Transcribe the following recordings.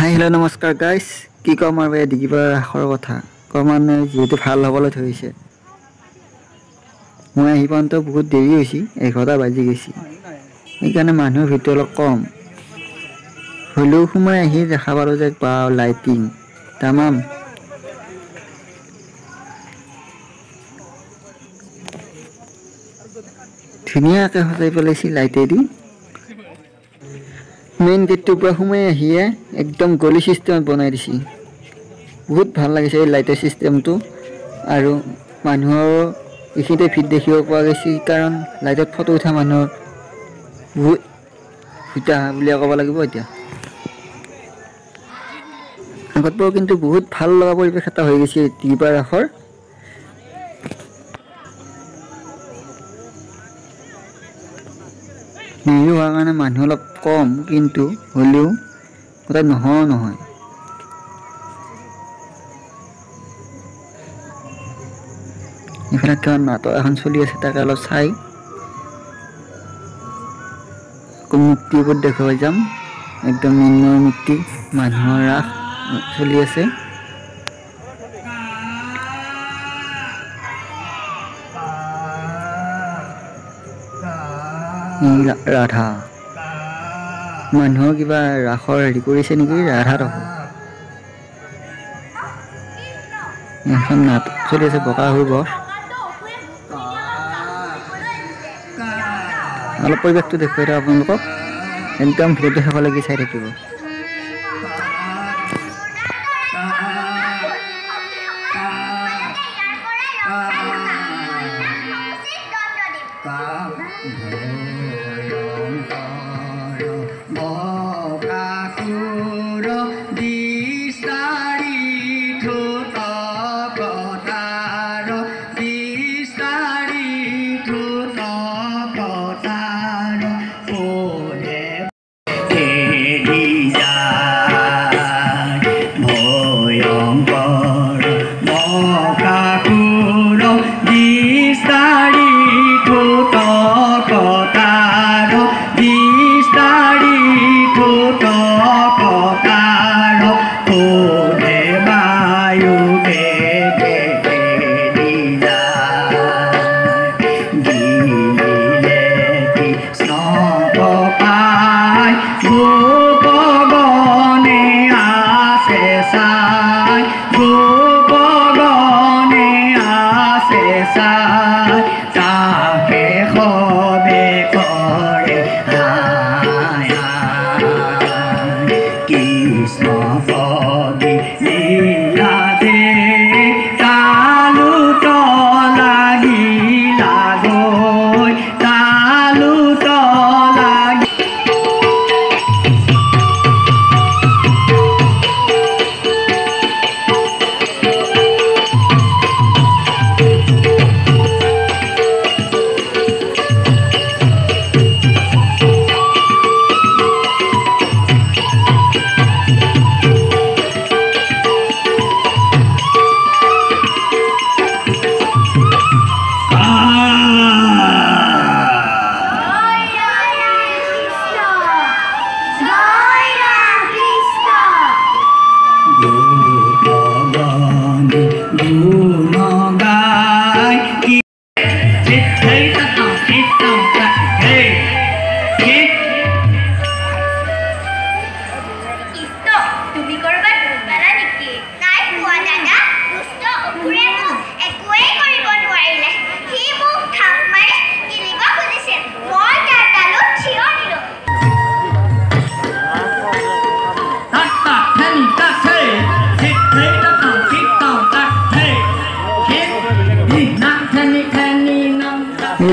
Hi hello' নমস্কাৰ guys কি ক'ম আৰু এই ডিগিপাৰা ৰাসৰ কথা মানে যিহেতু ভাল হ'বলৈ ধৰিছে মই আহি পাওঁতে বহুত দেৰি হৈছে 11টা বাজি গৈছে সেইকাৰণে মানুহৰ ভিতৰত অলপ কম হ'লেও সোমাই আহি দেখা পালোঁ যে বা লাইটিং তামাম ধুনীয়াকৈ সজাই পেলাইছে লাইটেদি মেইন গেটটোৰ পৰা সোমাই আহিয়ে একদম গলি চিষ্টেমত বনাই দিছে বহুত ভাল লাগিছে এই লাইটৰ চিষ্টেমটো আৰু মানুহৰ এইখিনিতে ভিৰ দেখিব পোৱা গৈছে কাৰণ লাইটত ফটো উঠা মানুহৰ বহুত ভিতা বুলি ক'ব লাগিব এতিয়া আগত পৰা কিন্তু বহুত ভাল লগা পৰিৱেশ এটা হৈ গৈছে ডিগিপাৰা ৰাসৰ বিহু হোৱাৰ কাৰণে মানুহ অলপ কম কিন্তু হ'লেও তাত নহয় এইফালে কিমান নাটক এখন চলি আছে তাকে অলপ চাই আকৌ মূৰ্তিৰ ওপৰত দেখুৱাই যাম একদম নিম্ন মূৰ্তি মানুহৰ ৰাস চলি আছে ৰাধা মানুহৰ কিবা ৰাসৰ হেৰি কৰিছে নেকি ৰাধা এখন নাটক চলি আছে বকাসুৰ বধ অলপ পৰিৱেশটো দেখুৱাই দিওঁ আপোনালোকক একদম ভিডিঅ'টো শেষলৈকে চাই থাকিব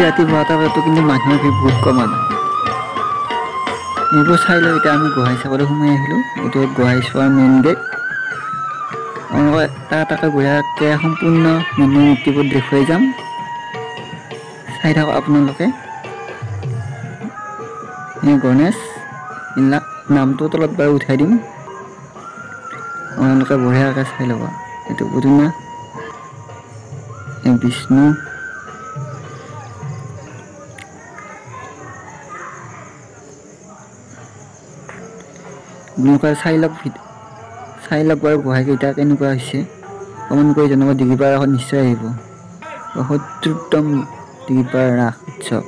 ৰাতিপুৱা 9টা বজাতো কিন্তু মানুহৰ ভিৰ বহুত কম এইবোৰ চাই লৈ এতিয়া আমি গোহাঁই চাবলৈ সোমাই আহিলোঁ এইটো গোহাঁই চোৱাৰ মেইন গেট আপোনালোকে এটা গোহাঁইকে সম্পূৰ্ণ মূৰ্তি মূৰ্তিবোৰ দেখুৱাই যাম চাই থাকক আপোনালোকে গণেশ নামটো তলত বাৰু উঠাই দিম আপোনালোকে বঢ়িয়াকৈ চাই ল'ব এইটো বুধুনা বিষ্ণু Nungka sailok চাই লওক বাৰু গোহাঁইকেইটা কেনেকুৱা হৈছে কমেণ্ট কৰি জনাব। দিগিপাৰা ৰাসত নিশ্চয় আহিব। ৭০তম দিগিপাৰা ৰাস উৎসৱ।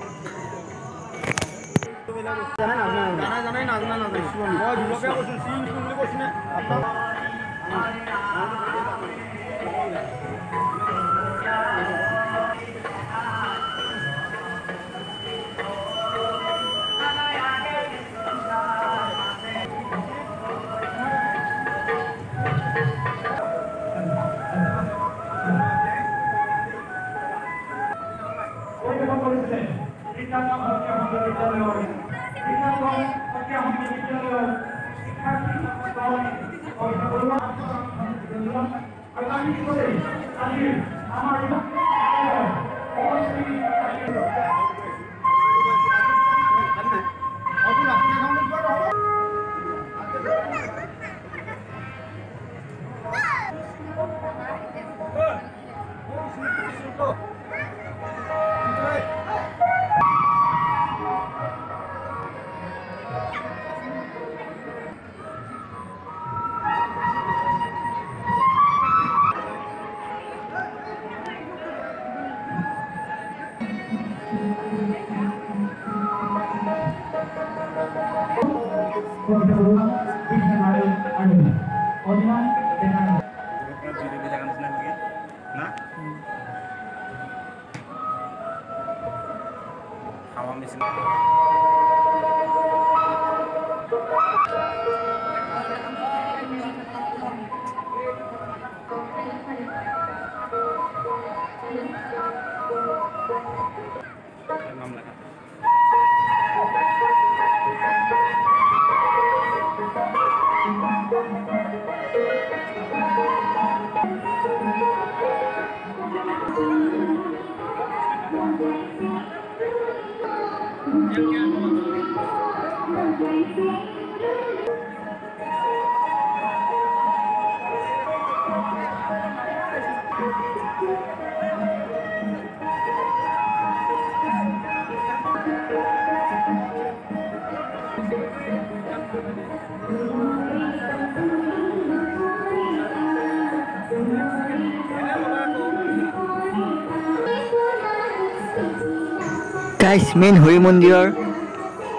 গাইছ মেইন হৰি মন্দিৰৰ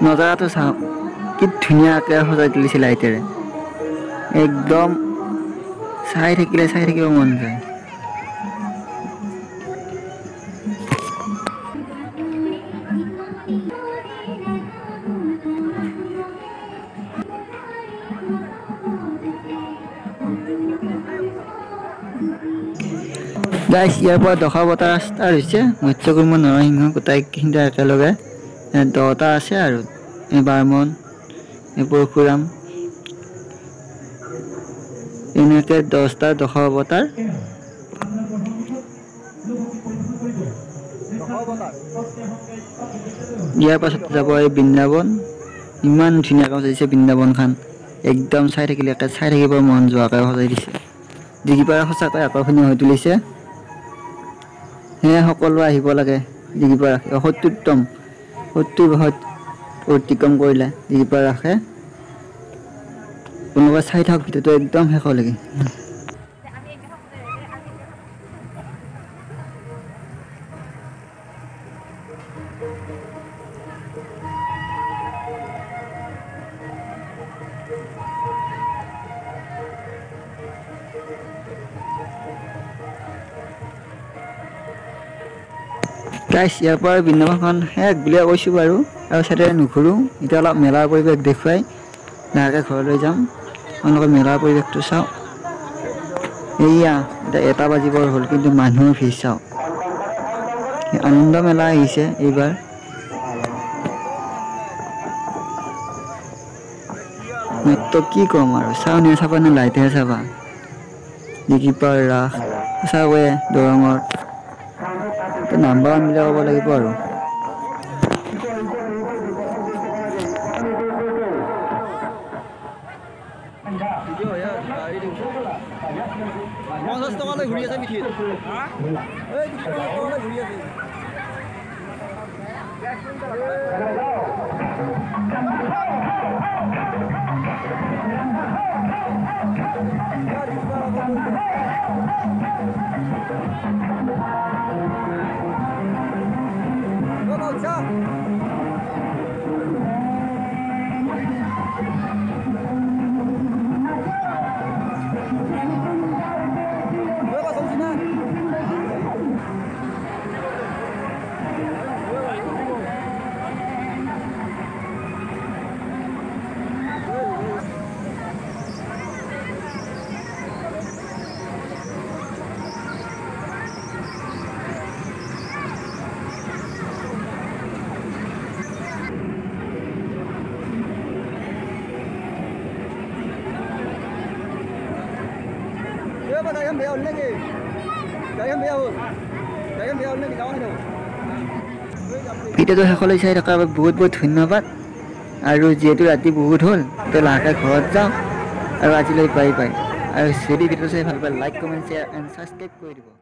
নজাৰাটো চাওক, কি ধুনীয়াকৈ সজাই তুলিছে লাইটেৰে। একদম চাই থাকিব মন যায়। গাইছ ইয়াৰ পৰা দশাৱতাৰ ষ্টাৰ্ট হৈছে। মৎস্যকুৰ্ম নৰসিংহ গোটেইখিনিতে একেলগে 10টা আছে আৰু বামন পৰশুৰাম এনেকৈ 10টা দশাৱতাৰ। ইয়াৰ পাছত যাব এই বৃন্দাবন। ইমান ধুনীয়াকৈ সজাইছে বৃন্দাবনখন, একদম চাই থাকিব মন যোৱাকৈ সজাই দিছে। দিগিপাৰা সঁচাকৈ আকৰ্ষণীয় হৈ তুলিছে। সেয়ে সকলো আহিব লাগে দিগিপাৰা। ৭০তম 70 বছৰত অতিক্ৰম কৰিলে দিগিপাৰা ৰাসে। কোনোবাই চাই থাকক ভিডিঅ'টো একদম শেষলৈকে। গাইছ ইয়াৰ পৰা বৃন্দাবনখন শেষ বুলিয়ে কৈছোঁ বাৰু, আৰু চাইডে নুঘূৰোঁ। এতিয়া অলপ মেলাৰ পৰিৱেশ দেখুৱাই লাহেকৈ ঘৰলৈ যাম। আপোনালোকে মেলাৰ পৰিৱেশটো চাওক। এয়া এতিয়া 1টা বাজিবৰ হ'ল, কিন্তু মানুহৰ ভিৰ চাওক। আনন্দ মেলা আহিছে এইবাৰ। মাত্ৰ কি ক'ম আৰু, চাউনিয়ে চাবা নে লাইটেহে চাবা। দিগিপাৰা ৰাস সঁচাকৈয়ে দৰঙৰ নাম্বাৰ 1 বুলি ক'ব লাগিব আৰু। ভিডিঅ'টো শেষলৈ চাই থকাৰ বাবে বহুত বহুত ধন্যবাদ আৰু যিহেতু ৰাতি বহুত হ'ল তো লাহেকৈ ঘৰত যাওঁ আৰু আজিলৈ বাই বাই আৰু যদি ভিডিঅ'টো চাই ভাল পায় like comment share and subscribe কৰি দিব।